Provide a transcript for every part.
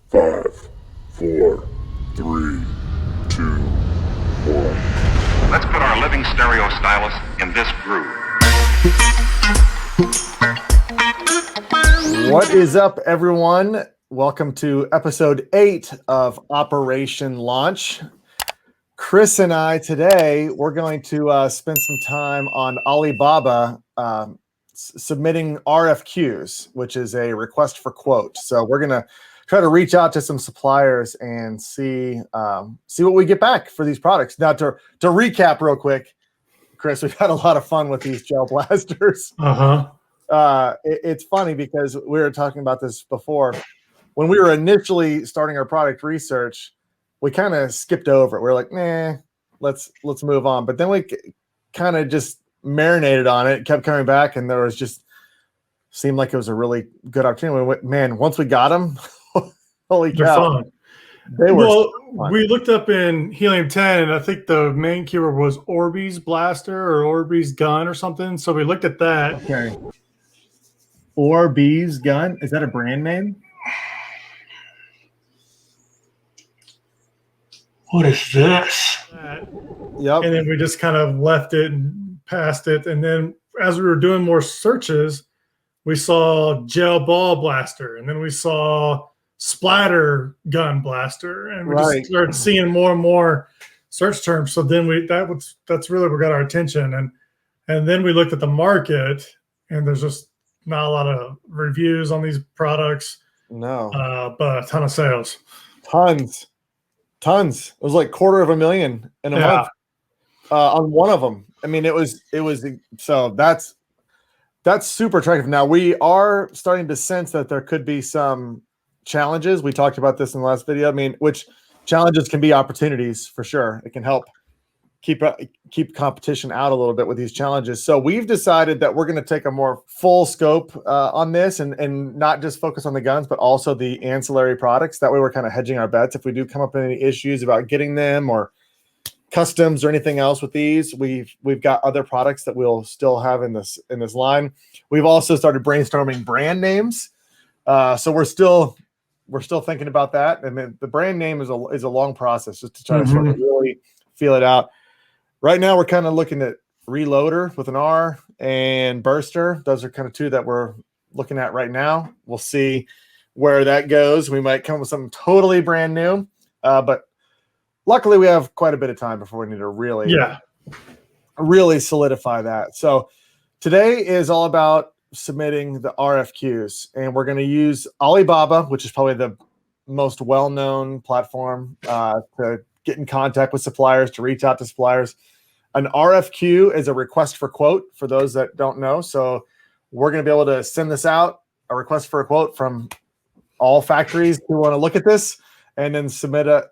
5, 4, 3, 2, 1. Let's put our living stereo stylus in this groove. What is up, everyone? Welcome to episode 8 of Operation Launch. Chris and I today, we're going to spend some time on Alibaba submitting RFQs, which is a request for quote. So we're going to try to reach out to some suppliers and see what we get back for these products. Now, to recap real quick, Chris, we've had a lot of fun with these gel blasters. It's funny because we were talking about this before. When we were initially starting our product research, we kind of skipped over it. We were like, nah, let's move on. But then we kind of just marinated on it, kept coming back, and there was just seemed like it was a really good opportunity. Man, once we got them, holy cow. They were fun. We looked up in Helium-10, and I think the main keyword was Orbeez blaster or Orbeez gun or something. So we looked at that. Okay. Orbeez gun? Is that a brand name? What is this? Yep. And then we just kind of left it and passed it. And then as we were doing more searches, we saw gel ball blaster, and then we saw splatter gun blaster, and we just started seeing more and more search terms. So then that's really what got our attention. And then we looked at the market, and there's just not a lot of reviews on these products. No. But a ton of sales. Tons. It was like $250,000 in a month on one of them. I mean, it was so that's super attractive. Now we are starting to sense that there could be some challenges. We talked about this in the last video. I mean, which challenges can be opportunities for sure. It can help keep competition out a little bit with these challenges. So we've decided that we're going to take a more full scope on this and not just focus on the guns, but also the ancillary products. That way we're kind of hedging our bets. If we do come up with any issues about getting them or customs or anything else with these, we've got other products that we'll still have in this line. We've also started brainstorming brand names. So we're still thinking about that. And then the brand name is a long process just to try to sort of really feel it out. Right now, we're kind of looking at Reloader with an R and Burster. Those are kind of two that we're looking at right now. We'll see where that goes. We might come up with something totally brand new. But luckily, we have quite a bit of time before we need to really solidify that. So today is all about submitting the RFQs. And we're going to use Alibaba, which is probably the most well-known platform to get in contact with suppliers, to reach out to suppliers. An RFQ is a request for quote for those that don't know. So we're going to be able to send this out, a request for a quote from all factories who want to look at this, and then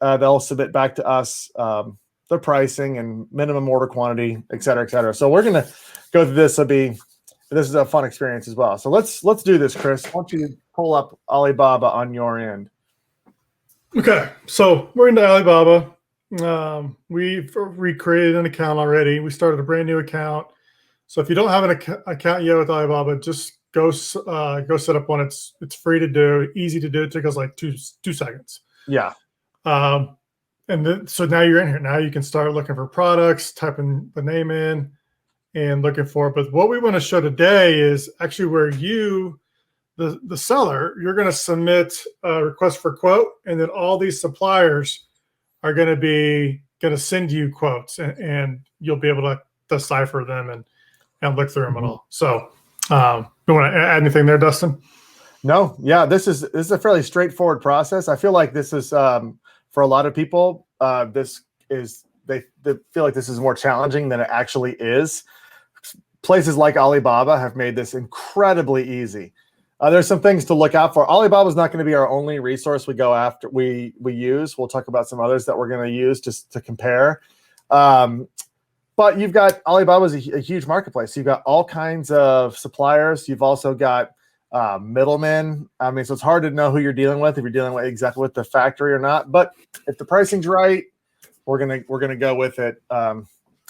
they'll submit back to us the pricing and minimum order quantity, et cetera, et cetera. So we're going to go through this. This is a fun experience as well. So let's do this, Chris. Why don't you pull up Alibaba on your end? Okay, so we're into Alibaba. We've recreated an account already. We started a brand new account. So if you don't have an account yet with Alibaba, just go set up one. It's free to do, easy to do. It took us like two seconds. Yeah. So now you're in here. Now you can start looking for products, typing the name in, and looking for it. But what we want to show today is actually where you, the seller, you're going to submit a request for quote, and then all these suppliers are going to send you quotes, and you'll be able to decipher them and look through them at all. So, you want to add anything there, Dustin? No, yeah, this is a fairly straightforward process. I feel like this is for a lot of people, they feel like this is more challenging than it actually is. Places like Alibaba have made this incredibly easy. There's some things to look out for. Alibaba is not going to be our only resource we go after. We use. We'll talk about some others that we're going to use just to compare. But you've got Alibaba's a huge marketplace. You've got all kinds of suppliers. You've also got middlemen. I mean, so it's hard to know who you're dealing with, if you're dealing with exactly with the factory or not. But if the pricing's right, we're gonna go with it.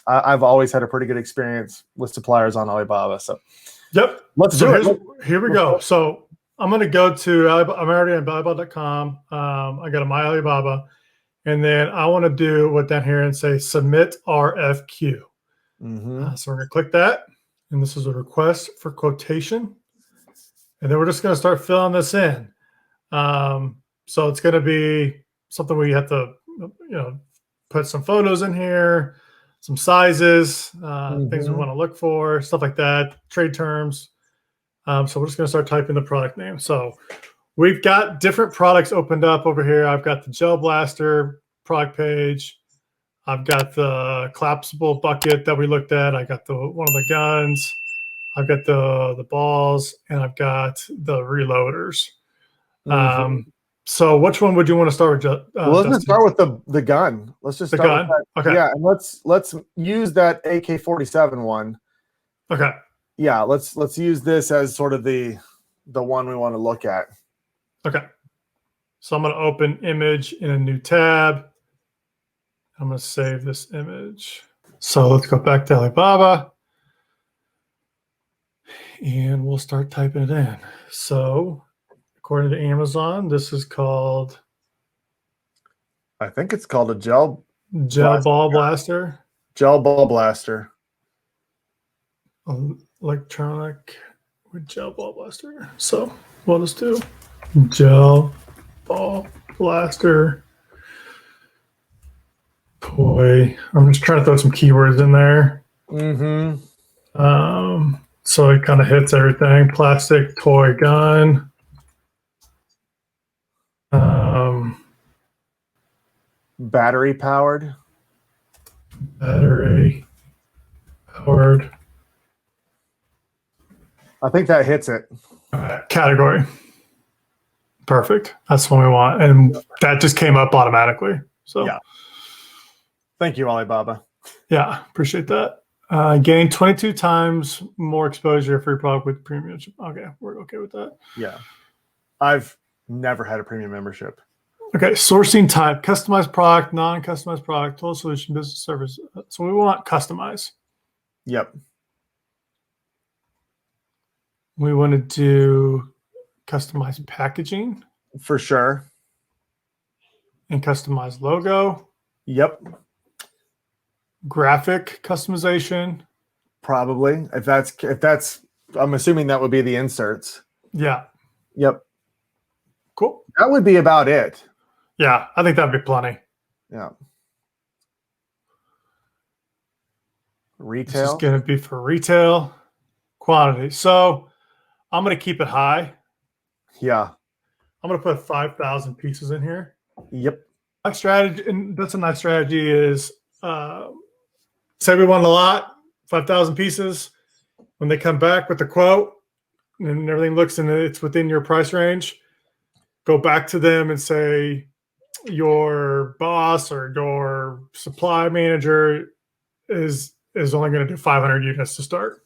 I've always had a pretty good experience with suppliers on Alibaba. So yep, let's do it. Here we go. So I'm going to go to Alibaba. I'm already on Alibaba.com. I got a My Alibaba. And then I want to do what down here and say submit RFQ. So we're going to click that. And this is a request for quotation. And then we're just going to start filling this in. So it's going to be something we have to, put some photos in here, some sizes, things we want to look for, stuff like that, trade terms. So we're just going to start typing the product name. So we've got different products opened up over here. I've got the Gel Blaster product page. I've got the collapsible bucket that we looked at. I got one of the guns. I've got the balls, and I've got the reloaders. So which one would you want to start with? Well, let's just start with the gun. Let's just start with that. Okay. Yeah, and let's use that AK-47 one. Okay. Yeah, let's use this as sort of the one we want to look at. Okay. So I'm going to open image in a new tab. I'm going to save this image. So let's go back to Alibaba. And we'll start typing it in. So according to Amazon, this is called... I think it's called a gel ball blaster. Gel ball blaster. Electronic with gel ball blaster. So we'll just do gel ball blaster toy. I'm just trying to throw some keywords in there. So it kind of hits everything. Plastic toy gun. Battery powered. Battery powered. I think that hits it. Category. Perfect. That's what we want. And that just came up automatically. So yeah. Thank you, Alibaba. Yeah, appreciate that. Gain 22 times more exposure for your product with premium. Okay, we're okay with that. Yeah. I've never had a premium membership. Okay, sourcing type, customized product, non-customized product, total solution, business service. So we want customize. Yep. We want to do customized packaging. For sure. And customized logo. Yep. Graphic customization. Probably. If that's I'm assuming that would be the inserts. Yeah. Yep. Cool. That would be about it. Yeah, I think that'd be plenty. Yeah. Retail. This is going to be for retail quantity. So I'm going to keep it high. Yeah. I'm going to put 5,000 pieces in here. Yep. My strategy, and that's a nice strategy, is say we want a lot, 5,000 pieces. When they come back with the quote and everything looks and it's within your price range, go back to them and say your boss or your supply manager is only going to do 500 units to start.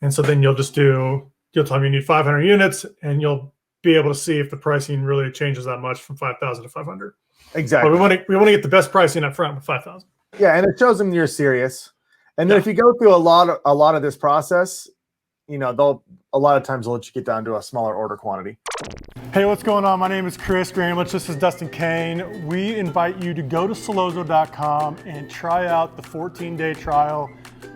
And so then you'll tell them you need 500 units and you'll be able to see if the pricing really changes that much from 5,000 to 500. Exactly. But we want to get the best pricing up front with 5,000. Yeah, and it shows them you're serious. And then if you go through a lot of this process, a lot of times they'll let you get down to a smaller order quantity. Hey, what's going on? My name is Chris Gramlich. This is Dustin Kane. We invite you to go to Sellozo.com and try out the 14-day trial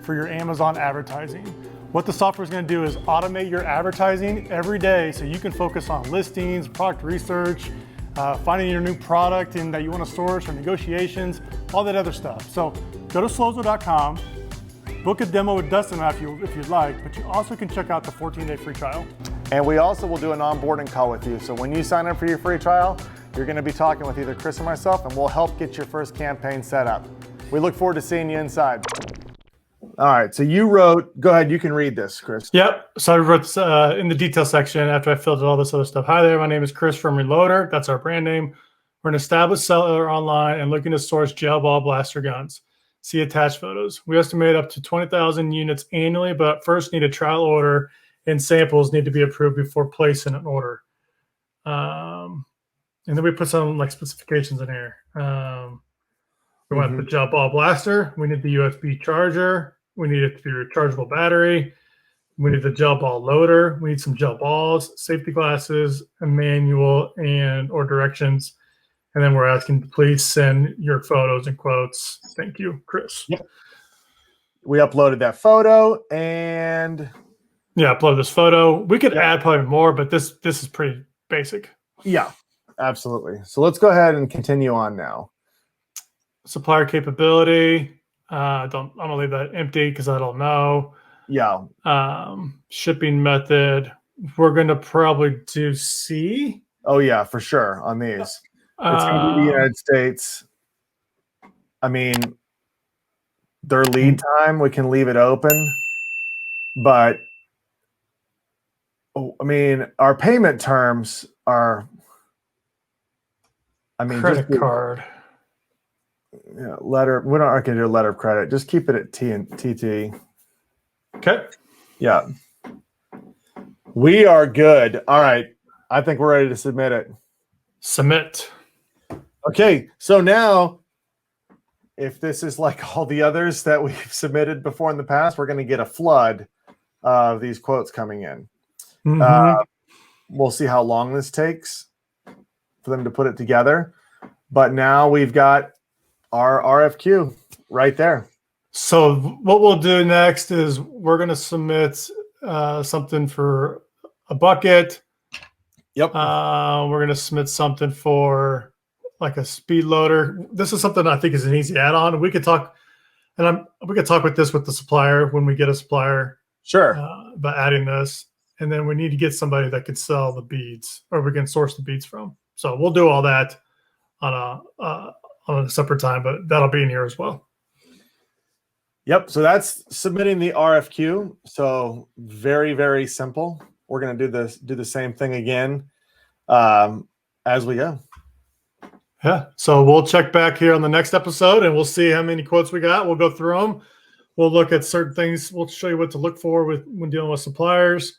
for your Amazon advertising. What the software is going to do is automate your advertising every day so you can focus on listings, product research, finding your new product and that you want to source, or negotiations, all that other stuff. So go to Sellozo.com, book a demo with Dustin if you'd like, but you also can check out the 14-day free trial. And we also will do an onboarding call with you. So when you sign up for your free trial, you're going to be talking with either Chris or myself, and we'll help get your first campaign set up. We look forward to seeing you inside. All right, so you wrote, go ahead, you can read this, Chris. Yep, so I wrote in the detail section after I filled out all this other stuff. Hi there, my name is Chris from Reloader. That's our brand name. We're an established seller online and looking to source gel ball blaster guns. See attached photos. We estimate up to 20,000 units annually, but first need a trial order and samples need to be approved before placing an order. And then we put some specifications in here. We want the gel ball blaster. We need the USB charger. We need it to be a rechargeable battery. We need the gel ball loader. We need some gel balls, safety glasses, a manual, and or directions. And then we're asking, please send your photos and quotes. Thank you, Chris. Yep. We uploaded that photo and yeah, upload this photo. We could add probably more, but this is pretty basic. Yeah, absolutely. So let's go ahead and continue on now. Supplier capability. I'm gonna leave that empty because I don't know. Yeah. Shipping method. We're gonna probably do C. Oh yeah, for sure on these. It's gonna be the United States. I mean, their lead time, we can leave it open, but I mean, our payment terms are, I mean, credit card. Yeah, letter. We're not going to do a letter of credit. Just keep it at T and TT. Okay. Yeah. We are good. All right. I think we're ready to submit it. Submit. Okay. So now, if this is like all the others that we've submitted before in the past, we're going to get a flood of these quotes coming in. We'll see how long this takes for them to put it together. But now we've got our RFQ right there. So what we'll do next is we're going to submit something for a bucket. Yep. We're going to submit something for like a speed loader. This is something I think is an easy add-on. We could talk, and we could talk with this with the supplier when we get a supplier. Sure. About adding this, and then we need to get somebody that could sell the beads, or we can source the beads from. So we'll do all that on a separate time, but that'll be in here as well. Yep. So that's submitting the RFQ. So very, very simple. We're going to do the same thing again as we go. Yeah. So we'll check back here on the next episode and we'll see how many quotes we got. We'll go through them. We'll look at certain things. We'll show you what to look for when dealing with suppliers.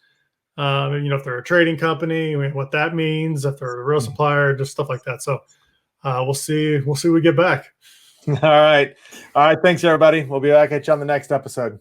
If they're a trading company, what that means, if they're a real supplier, just stuff like that. So we'll see when we get back. All right. Thanks, everybody. We'll be back at you on the next episode.